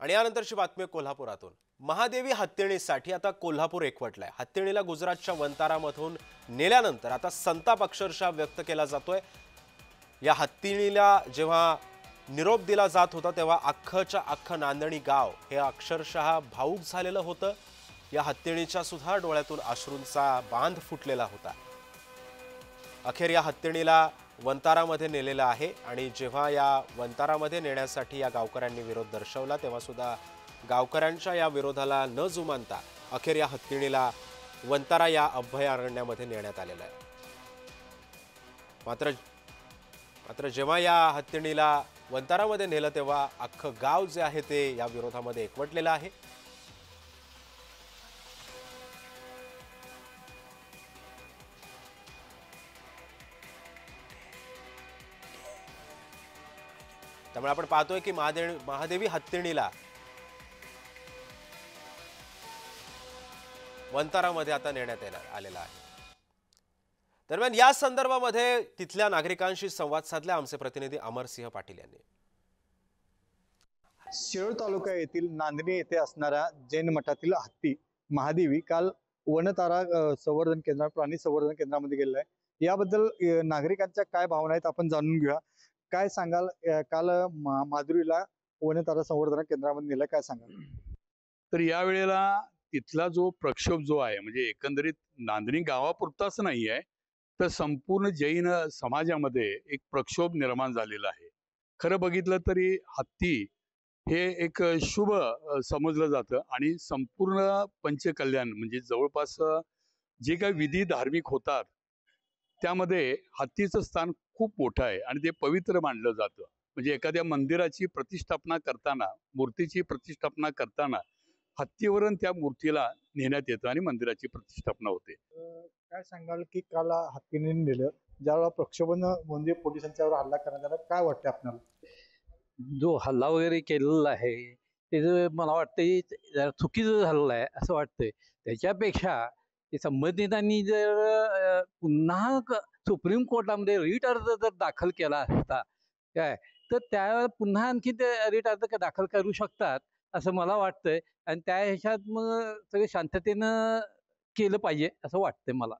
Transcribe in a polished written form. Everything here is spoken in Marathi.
आणि यानंतरची बातमी कोल्हापुरातून। महादेवी हत्तीणीसाठी आता कोल्हापूर एकवटलाय। हत्तीणीला गुजरातच्या वंतारामधून नेल्यानंतर आता संताप अक्षरशः व्यक्त केला जातोय। या हत्तीणीला जेव्हा निरोप दिला जात होता तेव्हा अख्खच्या अख्खं नांदणी गाव हे अक्षरशः भावुक झालेलं होतं। या हत्तीणीच्या सुद्धा डोळ्यातून अश्रूंचा बांध फुटलेला होता। अखेर या हत्तीणीला वंतारामध्ये नेलेला आहे आणि जेव्हा या वंतारामध्ये नेण्यासाठी या गावकऱ्यांनी विरोध दर्शवला तेव्हा सुद्धा गावकऱ्यांच्या या विरोधाला न जुमानता अखेर या हत्तीणीला वंतारा या अभयारण्यामध्ये नेण्यात आलेला आहे। मात्र जेव्हा या हत्तीणीला वंतारामध्ये नेलं तेव्हा अख्खं गाव जे आहे ते या विरोधामध्ये एकवटलेलं आहे। त्यामुळे आपण पाहतोय की महादेवी हत्तीणीला वंतारामध्ये आता नेण्यात आलेला आहे। दरम्यान या संदर्भामध्ये तिथल्या नागरिकांशी संवाद साधला आमचे प्रतिनिधी अमरसिंह पाटील यांनी। शिरोळ तालुका येथील नांदणी येथे असणाऱ्या जैन मठातील हत्ती महादेवी काल वनतारा संवर्धन केंद्र प्राणी संवर्धन केंद्रामध्ये गेलेला आहे। याबद्दल नागरिकांच्या काय भावना आहेत आपण जाणून घेऊया। काय सांगाल, काल माधुरीला वनतारा संवर्धन केंद्रामध्ये नेलं, काय सांगाल? तर या वेळेला तिथला जो प्रक्षोभ जो आहे म्हणजे एकंदरीत नांदणी गावापुरताच नाही आहे तर संपूर्ण जैन समाजामध्ये एक प्रक्षोभ निर्माण झालेला आहे। खरं बघितलं तरी हत्ती हे एक शुभ समजलं जातं आणि संपूर्ण पंचकल्याण म्हणजे जवळपास जे काही विधी धार्मिक होतात त्यामध्ये हत्तीचं स्थान खूप मोठं आहे आणि ते पवित्र मानलं जातं। म्हणजे एखाद्या मंदिराची प्रतिष्ठापना करताना, मूर्तीची प्रतिष्ठापना करताना हत्तीवरून त्या मूर्तीला नेण्यात येतं आणि मंदिराची प्रतिष्ठापना होते। काय सांगाल की काल हत्तीने नेलं, ज्यावेळेला प्रक्षोभन म्हणजे पोलिसांच्यावर हल्ला करण्यात आला, काय वाटतं आपल्याला? जो हल्ला वगैरे केलेला आहे ते मला वाटतं जरा चुकीचं झालेलं आहे असं वाटतंय। त्याच्यापेक्षा संबंधितांनी जर पुन्हा सुप्रीम कोर्टामध्ये रिट अर्ज जर दाखल केला असता काय तर त्या पुन्हा आणखी ते रिट अर्ज दाखल करू शकतात असं मला वाटतंय आणि त्या ह्याच्यात मग सगळे शांततेनं केलं पाहिजे असं वाटतंय मला।